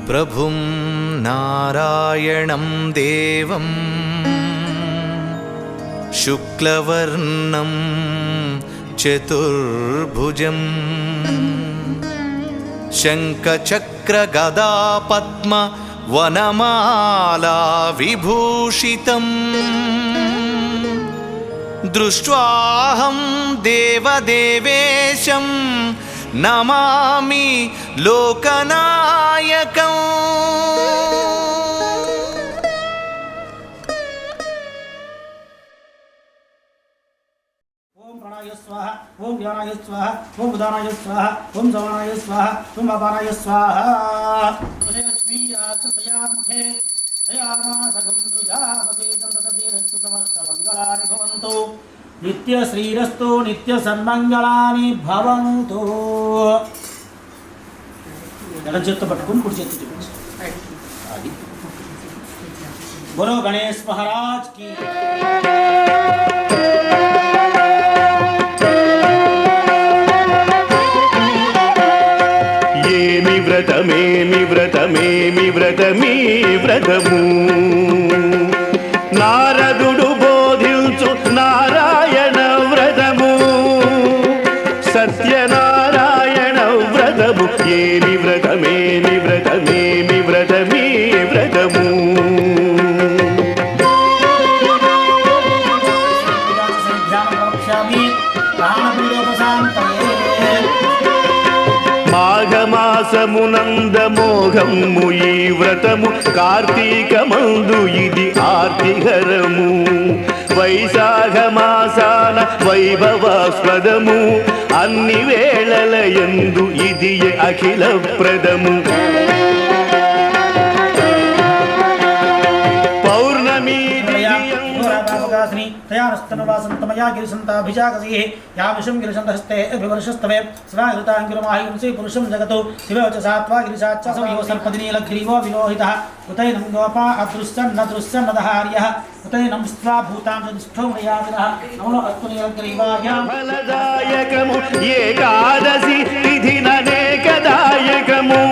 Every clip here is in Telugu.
प्रभुं नारायणं देवं शुक्लवर्णं चतुर्भुजं शङ्खचक्रगदापद्म वनमाला विभूषितं दृष्ट्वाहं देवदेवेशं नमामि लोकनायकम्। ओम प्राणाय स्वाहा, ओम ज्ञानाय स्वाहा, ओम उदानाय स्वाहा, ओम समानाय स्वाहा, ओम अपानाय स्वाहा। लक्ष्मी राजसया मुखे दयामासगं तुजावसे चन्द्रततीरस्तु समस्तमङ्गलानि भवन्तु। नित्य श्रीरस्तु नित्य सन्मंगलानि भवन्तु। ఎడమ చేత్తో పట్టుకొని కుడి చేత్తో చూపించు. అది బోలో గణేష్ మహారాజ్ కి. ఏమి వ్రతమేమి వ్రతమేమి వ్రతమీ వ్రతము నారదుడు బోధించు నారాయణ వ్రతము సత్యనారాయణ వ్రతము ఏమి వ్రతమేమి వ్రతమేమి వ్రతమీ వ్రతము మాఘమాసమునంద మోఘము ఈ వ్రతము కార్తీకమందు ఇది ఆర్తిహరము వైశాఖ మాసాన వైభవాస్పదము అన్ని వేళల యందు ఇది అఖిల ప్రదము పౌర్ణమి तयास्तनवासन्तमया गिरिसन्ताभिजागसीः या विषं गिरिसन्तहस्ते अभिवर्षस्तवे स्वागताङ्गिरमाहिंसि पुरुषं जगतो शिवोचसा त्वा गिरिशाच्चसमयो सर्पदिनीलग्रीवो विलोहितः उतैनं गोपा अदृश्यन्न दृश्यन्नदहार्यः उतैनं स्त्वा भूतां सदिष्ठो मयामिनः नमो अस्तुनीलग्रीवायां फलदायकमु ఏకాదశి తిథిననేకదాయకము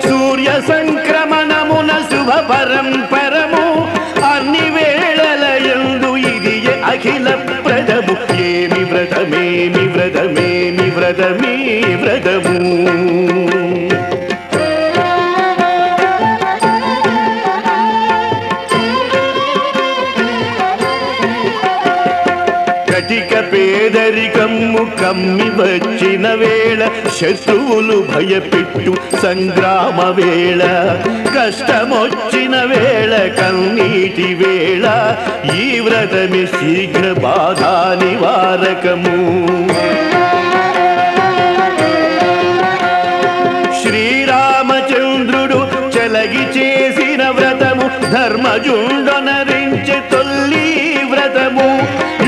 సూర్య సంక్రమణమున శుభ పరంపరము అన్ని వేళల యందు ఇది అఖిల ప్రదము ఏమి వ్రతమేమి వ్రతమేమి వ్రతమీ వ్రతము కటిక పేదరికమ్ము కమ్మి వచ్చిన వేళ శత్రువులు భయపెట్టు సంగ్రామ వేళ కష్టమొచ్చిన వేళ కన్నీటి వేళ ఈ వ్రతమి శీఘ్ర బాధా నివారకము శ్రీరామచంద్రుడు చెలగి చేసిన వ్రతము ధర్మజుండొనరించె తొల్లి వ్రతము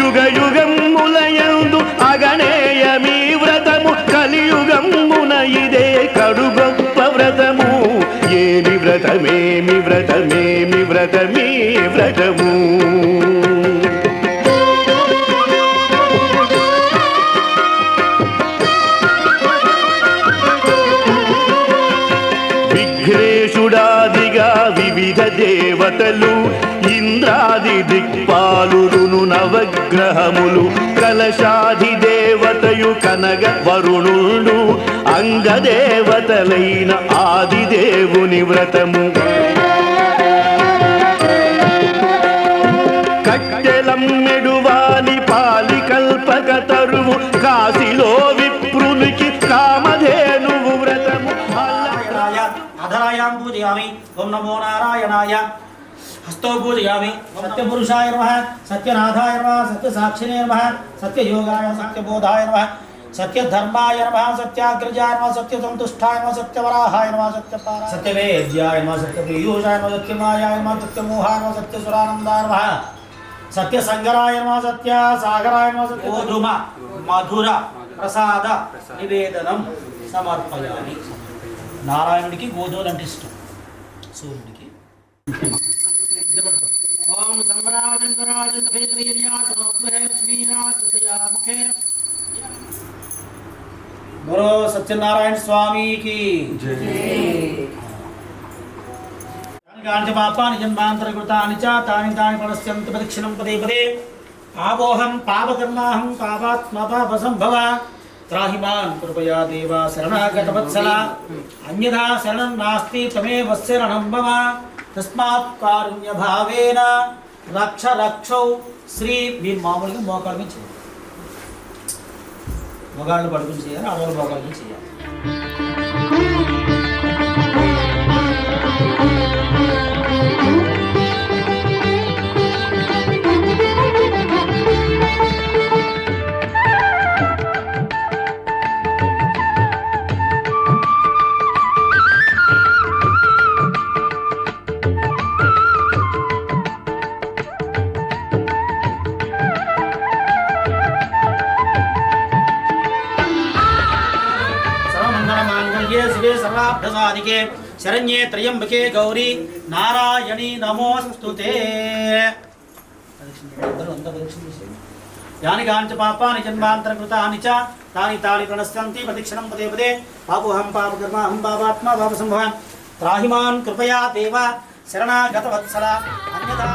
యుగ యుగములయందు అగణేయమీ వ్రతము కలియుగమున ఇదే కడు గొప్ప వ్రతము ఏమి వ్రతమేమి వ్రతమేమి వ్రతమీ వ్రతము విఘ్నేశుడాదిగా వివిధ దేవతలు ఇంద్రాది దిక్పాలురును నవగ్రహములు కలశాది దేవతయు కనగ వరుణుడు అంగదేవతలైన ఆదిదేవుని వ్రతము కట్టెలమ్మెడువాని పాలి కల్పక తరువు కాశీలో విప్రునికి కామధేనువు వ్రతము अधरायां पूजयामि ओम नमो नारायणाय हस्तो पूजयामि सत्यपुरुषाय नमः सत्यनाथाय नमः सत्यसाक्षिणे नमः सत्ययोगाय सत्यबोधाय नमः सत्यधर्माय नमः सत्याग्रजाय नमः सत्यसंतुष्टाय नमः सत्यवराहाय नमः सत्यपाराय सत्यवेद्याय नमः सत्यपीयूषाय नमः सत्यमायाय नमः सत्यमोहाय नमः सत्यसुरानन्दाय नमः सत्यसंगराय नमः सत्यसागराय नमः सत्यगोधूम मधुर प्रसाद निवेदनं समर्पयामि నారాయణుడికి గోధుమలు అంటే ఇష్టం సూర్యుడికి ఓం సంభ్రాజంగరాజ ముఖే బోలో సత్యనారాయణ స్వామికి జై. పాపాని జన్మాంతరకృతాని చ తాని తాని పనస్యంతి ప్రదక్షిణం పదే పదే ఆపోహం పాపకర్మాహం పాపాత్మ పాప సంభవ త్రాహి మాం కృపయా దేవ శరణాగతవత్సల అన్యథా శరణం నాస్తి తమేవ శరణం మమ తస్మాత్ కారుణ్య భావేన రక్ష రక్షౌ శ్రీ. మీరు మామూలుగా మోకాళ్ళ మీద చేయాలి, మగాళ్ళు పడుకుని చేయాలి, ఆడవాళ్ళు మోకాళ్ళ మీద చేయాలి. శివే సర్వార్థసాధికే శరణ్యే త్రయంబకే గౌరీ నారాయణీ నమోస్తుతే. యాని కాంచ పాపాని జన్మాంతరకృతాని చ తాని తాని ప్రణశ్యంతి ప్రదక్షిణం పదే పదే పాపోహం పాపకర్మాహం పాపాత్మ పాప సంభవం త్రాహి మాం కృపయా దేవ శరణాగతవత్సల అన్యథా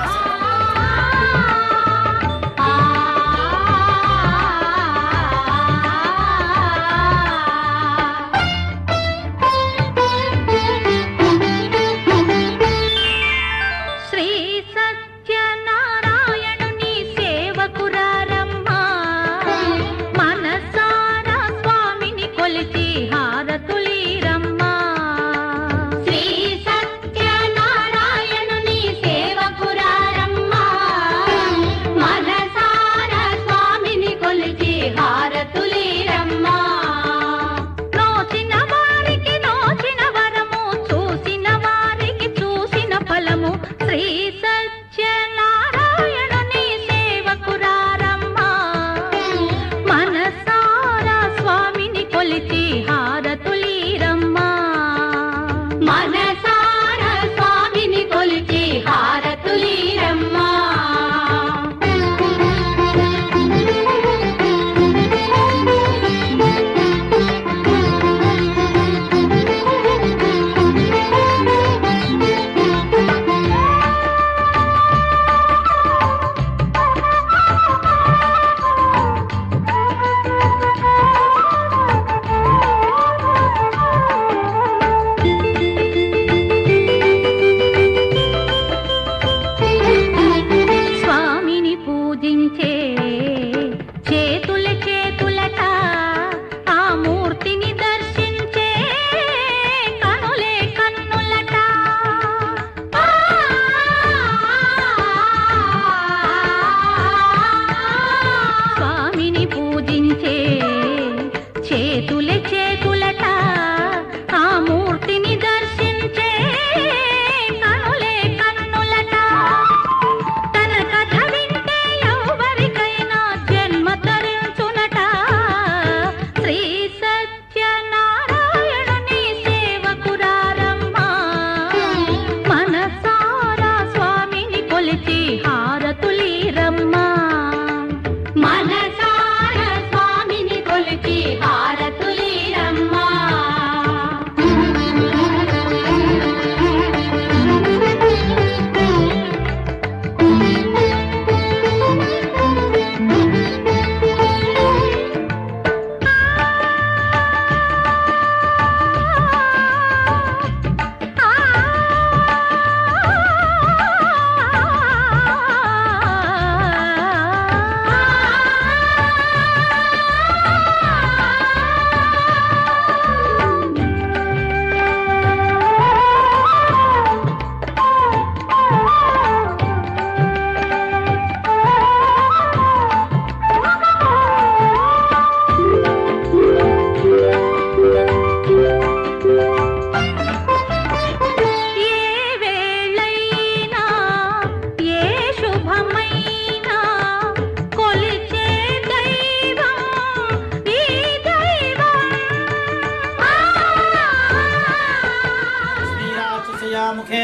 ముఖే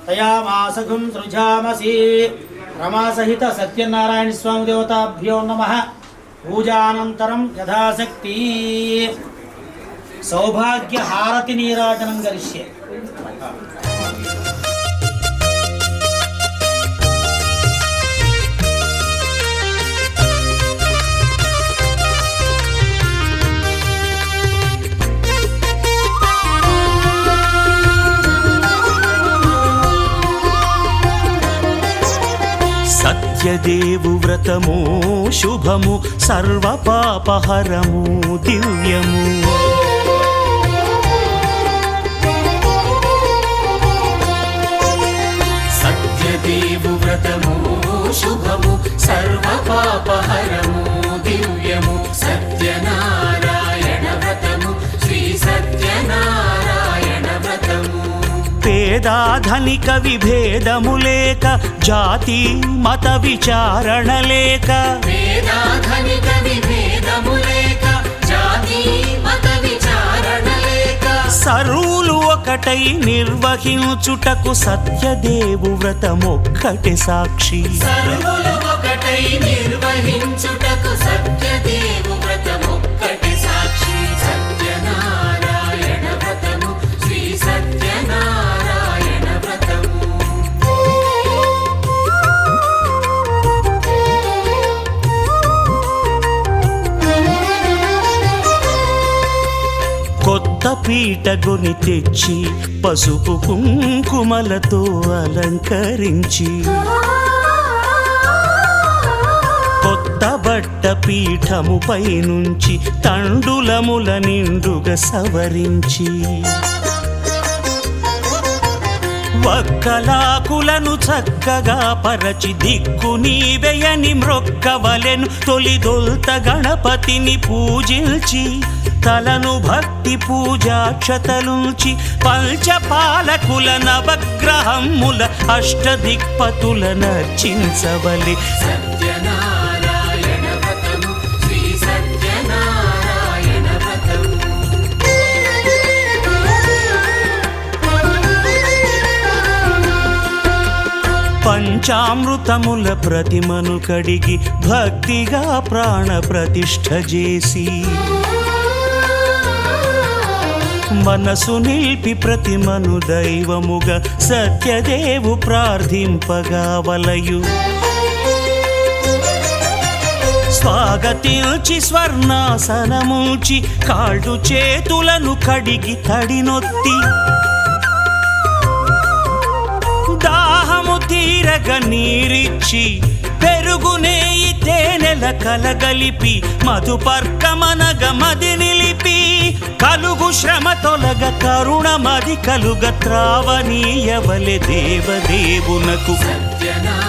తయామాసఘం సృజామసి. రమాసహిత సత్యనారాయణ స్వామి దేవతాభ్యో నమః. పూజానంతరం యథాశక్తి సౌభాగ్య హారతి నీరాజనం కరిష్యే. సత్యదేవు వ్రతము శుభము సర్వపాపహరము దివ్యము. సత్యదేవు వ్రతము శుభము సర్వపాపహరము దివ్యము. సత్యనారాయణ వ్రతము శ్రీ సత్యనారాయణ వ్రతము. పేదాధనిక విభేదము లేక జాతి మత విచారణ లేక వేదాధనిక విభేదము లేక జాతి మత విచారణ లేక సర్వులు ఒకటై నిర్వహించుటకు సత్యదేవు వ్రతమొక్కటి సాక్షి. సర్వులు ఒకటై నిర్వహించుటకు సత్యదేవు వ్రతమొక్కటి సాక్షి. సత్యనారాయణ వ్రతము శ్రీ సత్యనారాయణ వ్రతము. కొత్త పీటగొని తెచ్చి పసుపు కుంకుమలతో అలంకరించి కొత్త బట్ట పీఠముపై నుంచి తండులముల నిండుగా సవరించి వక్కలాకులను చక్కగా పరచి దిక్కు నీవెయని మ్రొక్కవలెను. తొలిదొల్త గణపతిని పూజించి తలను భక్తి పూజాక్షతలుంచి పంచపాలకుల నవగ్రహముల అష్టదిక్పతుల నర్చించవలె. సత్యనారాయణ వ్రతము శ్రీ సత్యనారాయణ వ్రతము. పంచామృతముల ప్రతిమను కడిగి భక్తిగా ప్రాణ ప్రతిష్ఠ చేసి మనసు నిలిపి ప్రతిమను దైవముగా సత్యదేవు ప్రార్థింపగా వలయు. స్వాగతించి స్వర్ణాసనముంచి కాళ్ళు చేతులను కడిగి తడినొత్తి దాహము తీరగ నీరిచ్చి పెరుగు నెయ్యి తేనెల కలగలిపి మధుపర్కమనగ మది నిలిపి కలుగు శ్రమ తొలగ కరుణ మది కలుగ త్రావనీయవలె దేవదేవునకు. సత్యనారాయణ